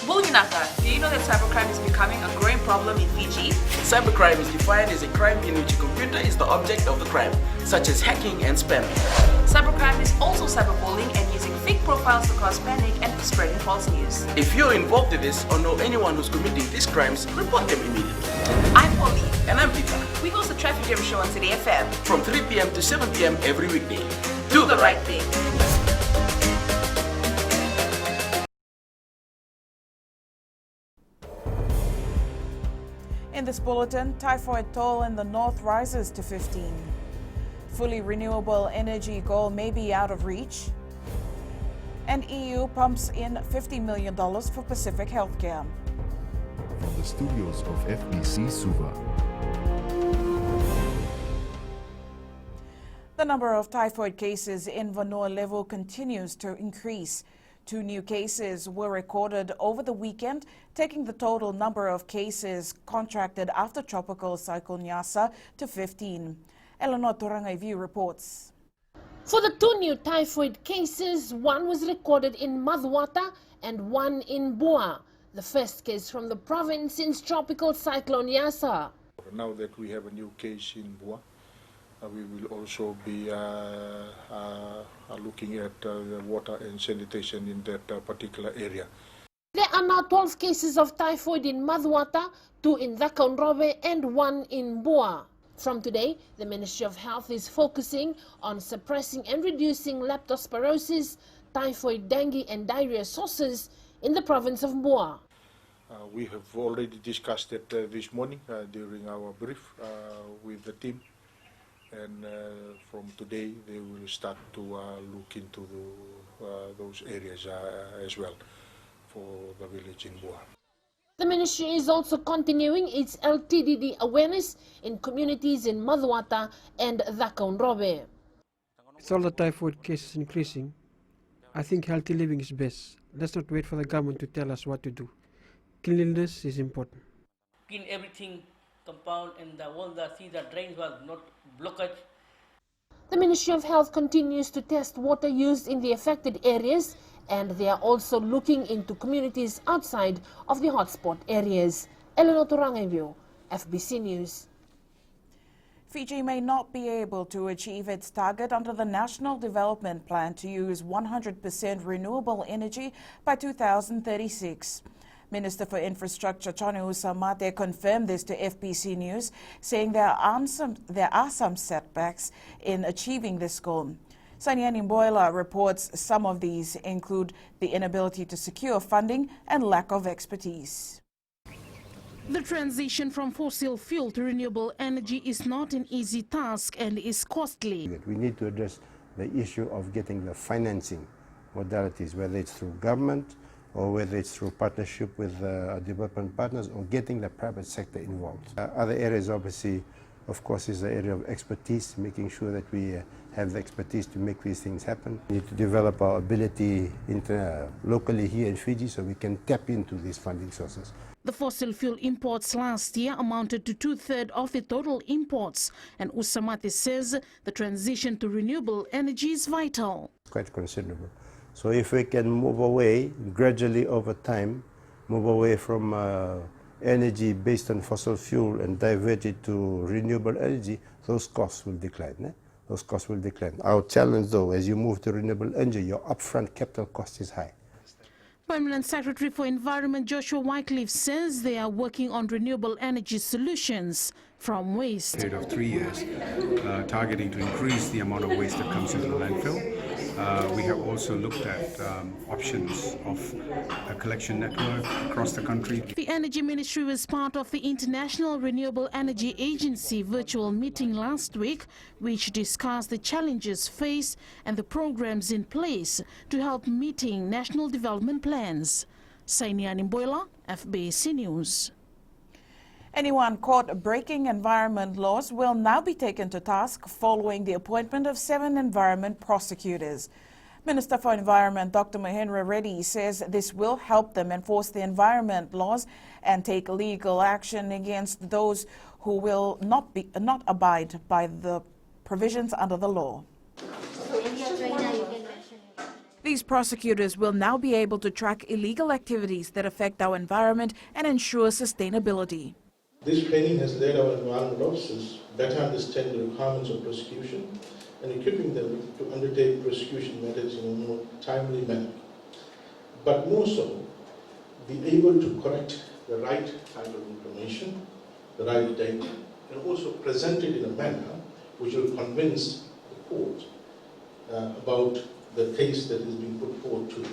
Bulginaka, do you know that cybercrime is becoming a growing problem in Fiji? Cybercrime is defined as a crime in which a computer is the object of the crime, such as hacking and spamming. Cybercrime is also cyberbullying and using fake profiles to cause panic and spreading false news. If you're involved in this or know anyone who's committing these crimes, report them immediately. I'm Polly. And I'm Peter. We host the Traffic Jam Show on City FM. From 3 p.m. to 7 p.m. every weekday. Do the right thing. In this bulletin, typhoid toll in the north rises to 15. Fully renewable energy goal may be out of reach. And EU pumps in $50 million for Pacific healthcare. From the studios of FBC Suva. The number of typhoid cases in Vanua level continues to increase. 2 new cases were recorded over the weekend, taking the total number of cases contracted after Tropical Cyclone Nyasa to 15. Eleanor Turangaiviu reports. For the 2 new typhoid cases, 1 was recorded in Maduata and 1 in Bua, the first case from the province since Tropical Cyclone Nyasa. Now that we have a new case in Bua, we will also be looking at the water and sanitation in that particular area. There are now 12 cases of typhoid in Maduata, 2 in Dhakaunrobe and 1 in Bua. From today, the Ministry of Health is focusing on suppressing and reducing leptospirosis, typhoid, dengue and diarrhea sources in the province of Bua. We have already discussed it this morning during our brief with the team. And from today, they will start to look into those areas as well for the village in Bua. The ministry is also continuing its LTDD awareness in communities in Maduata and Dhakaunrobe. With all the typhoid cases increasing, I think healthy living is best. Let's not wait for the government to tell us what to do. Cleanliness is important. Clean everything, compound and the drains was not blockage. The Ministry of Health continues to test water used in the affected areas, and they are also looking into communities outside of the hotspot areas. Eleanor Turangaiviu, FBC News. Fiji may not be able to achieve its target under the National Development Plan to use 100% renewable energy by 2036. Minister for Infrastructure Chonu Usamate confirmed this to FBC News, saying there are some setbacks in achieving this goal. Saniani Mboila reports some of these include the inability to secure funding and lack of expertise. The transition from fossil fuel to renewable energy is not an easy task and is costly. We need to address the issue of getting the financing modalities, whether it's through government or whether it's through partnership with development partners or getting the private sector involved. Other areas, obviously, of course, is the area of expertise, making sure that we have the expertise to make these things happen. We need to develop our ability locally here in Fiji so we can tap into these funding sources. The fossil fuel imports last year amounted to 2/3 of the total imports, and Usamate says the transition to renewable energy is vital. Quite considerable. So if we can move away gradually over time, move away from energy based on fossil fuel and divert it to renewable energy, those costs will decline. Those costs will decline. Our challenge, though, as you move to renewable energy, your upfront capital cost is high. Permanent Secretary for Environment Joshua Wycliffe says they are working on renewable energy solutions from waste. Period of 3 years, targeting to increase the amount of waste that comes into the landfill. We have also looked at options of a collection network across the country. The Energy Ministry was part of the International Renewable Energy Agency virtual meeting last week, which discussed the challenges faced and the programs in place to help meeting national development plans. Sainiani Mboila, FBC News. Anyone caught breaking environment laws will now be taken to task following the appointment of 7 environment prosecutors. Minister for Environment Dr. Mahendra Reddy says this will help them enforce the environment laws and take legal action against those who will not abide by the provisions under the law. These prosecutors will now be able to track illegal activities that affect our environment and ensure sustainability. This training has led our environment officers better understand the requirements of prosecution and equipping them to undertake prosecution methods in a more timely manner. But more so, be able to correct the right type of information, the right data, and also present it in a manner which will convince the court about the case that is being put forward to it.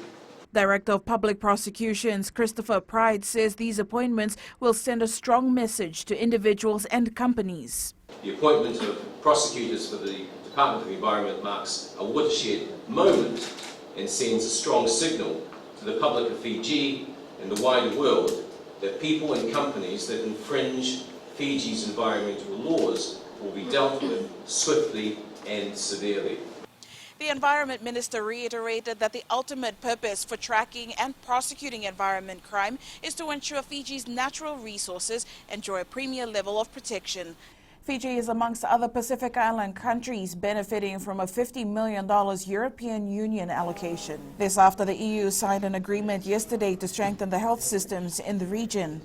Director of Public Prosecutions Christopher Pride says these appointments will send a strong message to individuals and companies. The appointment of prosecutors for the Department of the Environment marks a watershed moment and sends a strong signal to the public of Fiji and the wider world that people and companies that infringe Fiji's environmental laws will be dealt with swiftly and severely. The Environment Minister reiterated that the ultimate purpose for tracking and prosecuting environment crime is to ensure Fiji's natural resources enjoy a premier level of protection. Fiji is amongst other Pacific Island countries benefiting from a $50 million European Union allocation. This after the EU signed an agreement yesterday to strengthen the health systems in the region.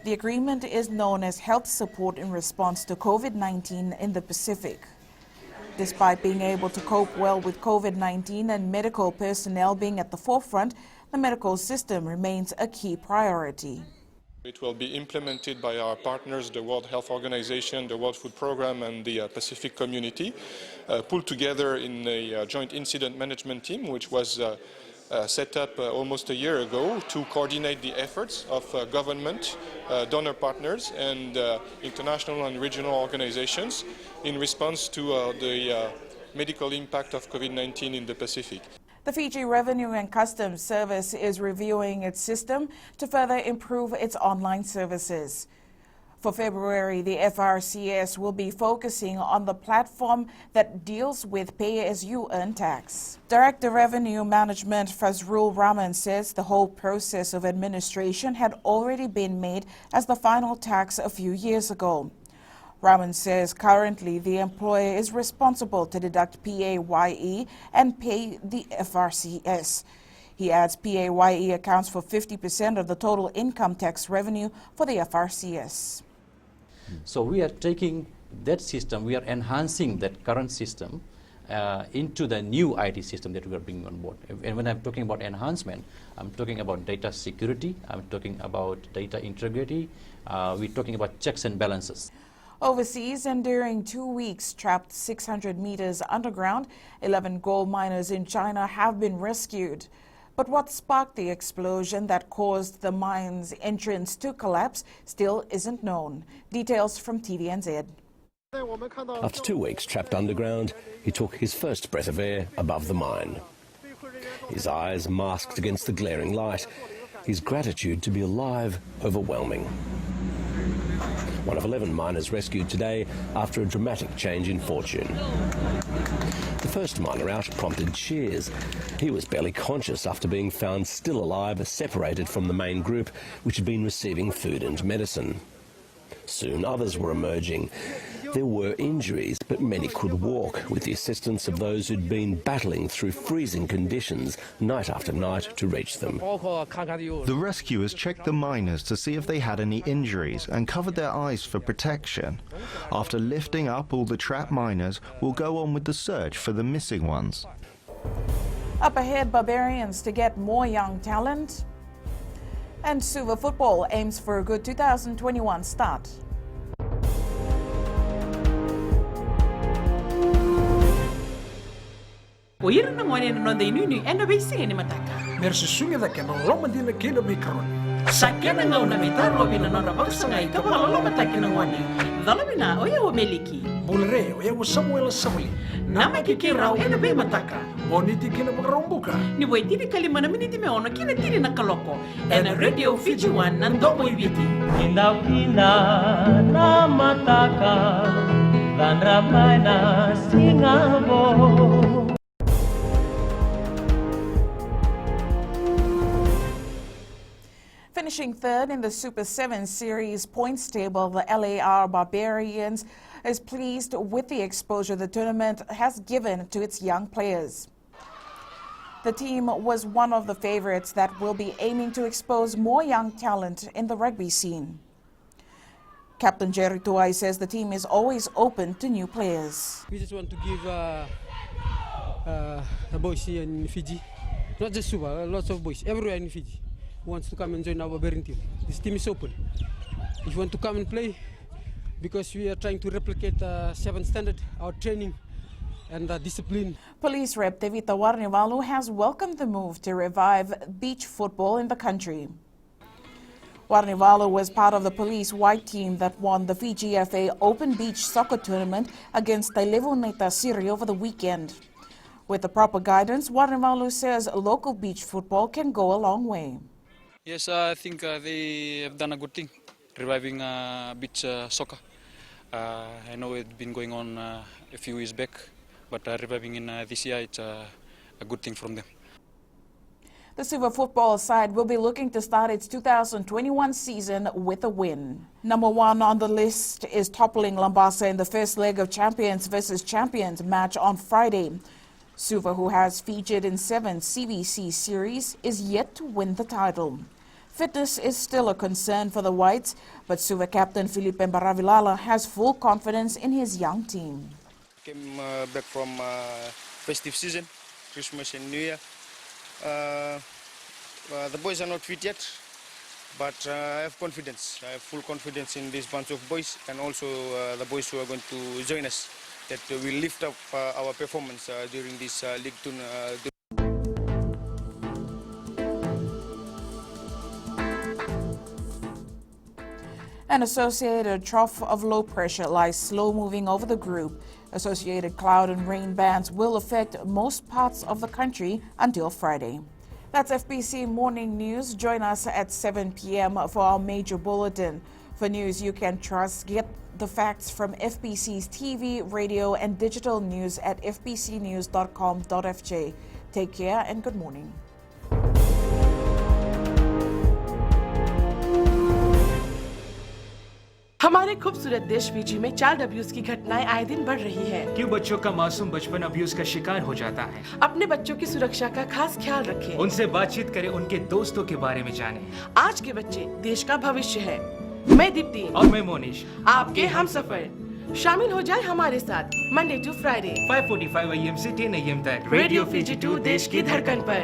The agreement is known as Health Support in Response to COVID-19 in the Pacific. Despite being able to cope well with COVID-19 and medical personnel being at the forefront, the medical system remains a key priority. It will be implemented by our partners, the World Health Organization, the World Food Programme and the Pacific Community, pulled together in a joint incident management team which was set up almost a year ago to coordinate the efforts of government, donor partners and international and regional organizations in response to the medical impact of COVID-19 in the Pacific. The Fiji Revenue and Customs Service is reviewing its system to further improve its online services. For February, the FRCS will be focusing on the platform that deals with pay-as-you-earn tax. Director Revenue Management Fazrul Rahman says the whole process of administration had already been made as the final tax a few years ago. Rahman says currently the employer is responsible to deduct PAYE and pay the FRCS. He adds PAYE accounts for 50% of the total income tax revenue for the FRCS. So we are taking that system, we are enhancing that current system into the new IT system that we are bringing on board. And when I'm talking about enhancement, I'm talking about data security, I'm talking about data integrity, we're talking about checks and balances. Overseas, and during 2 weeks trapped 600 meters underground, 11 gold miners in China have been rescued. But what sparked the explosion that caused the mine's entrance to collapse still isn't known. Details from TVNZ. After 2 weeks trapped underground, he took his first breath of air above the mine. His eyes masked against the glaring light, his gratitude to be alive overwhelming. One of 11 miners rescued today after a dramatic change in fortune. The first miner out prompted cheers. He was barely conscious after being found still alive, separated from the main group, which had been receiving food and medicine. Soon others were emerging. There were injuries, but many could walk, with the assistance of those who'd been battling through freezing conditions night after night to reach them. The rescuers checked the miners to see if they had any injuries and covered their eyes for protection. After lifting up all the trapped miners, we'll go on with the search for the missing ones. Up ahead, Barbarians to get more young talent. And Suva football aims for a good 2021 start. Oira na ngone no de nuni ena be singa ni mataka. Mersi sunga da kena loma dina kena mikron. Sakena ngau na mitaro bina no rabaksa ngai ka bala loma taki na ngone. Dalabina oya o meliki. Bulre oya o Samuel Samuli. Nama kikirau ena be mataka. Boniti kena magrombuka. Ni boy tiri kalima na miniti me ono kina tiri na kaloko. Ena radio Fiji One nandomo ibiti. Indau kina na mataka. Dan ramai na singabo. Finishing third in the Super 7 Series points table, the LAR Barbarians is pleased with the exposure the tournament has given to its young players. The team was one of the favorites that will be aiming to expose more young talent in the rugby scene. Captain Jerry Tuai says the team is always open to new players. We just want to give the boys here in Fiji, not just Suva, lots of boys everywhere in Fiji who wants to come and join our Bering team. This team is open. If you want to come and play, because we are trying to replicate 7th standard, our training and discipline. Police Rep Tevita Warnivalu has welcomed the move to revive beach football in the country. Warnivalu was part of the police white team that won the Fiji FA Open Beach Soccer Tournament against Tailevuneta Siri over the weekend. With the proper guidance, Warnivalu says local beach football can go a long way. Yes, I think they have done a good thing, reviving beach soccer. I know it's been going on a few years back, but reviving in this year, it's a good thing from them. The Suva football side will be looking to start its 2021 season with a win. Number 1 on the list is toppling Lambasa in the first leg of Champions versus Champions match on Friday. Suva, who has featured in 7 CBC series, is yet to win the title. Fitness is still a concern for the Whites, but Suva captain Felipe Mbaravilala has full confidence in his young team. Came back from festive season, Christmas and New Year. The boys are not fit yet, but I have confidence. I have full confidence in this bunch of boys and also the boys who are going to join us, that will lift up our performance during this League 2. An associated trough of low pressure lies slow moving over the group. Associated cloud and rain bands will affect most parts of the country until Friday. That's FBC Morning News. Join us at 7 p.m. for our major bulletin. For news you can trust, get the facts from FBC's TV, radio and digital news at fbcnews.com.fj. Take care and good morning. हमारे खूबसूरत देश Fiji में child abuse की घटनाएं आए दिन बढ़ रही है। क्यों बच्चों का मासूम बचपन अब्यूज का शिकार हो जाता है? अपने बच्चों की सुरक्षा का खास ख्याल रखें। उनसे बातचीत करें, उनके दोस्तों के बारे में जानें। आज के बच्चे देश का भविष्य है। मैं दीप्ति और मैं मोनिश, आपके हमसफर। शामिल हो जाए हमारे साथ मंडे टू फ्राइडे 5:45 AM से 10 AM तक रेडियो फिजी 2 देश की धड़कन पर।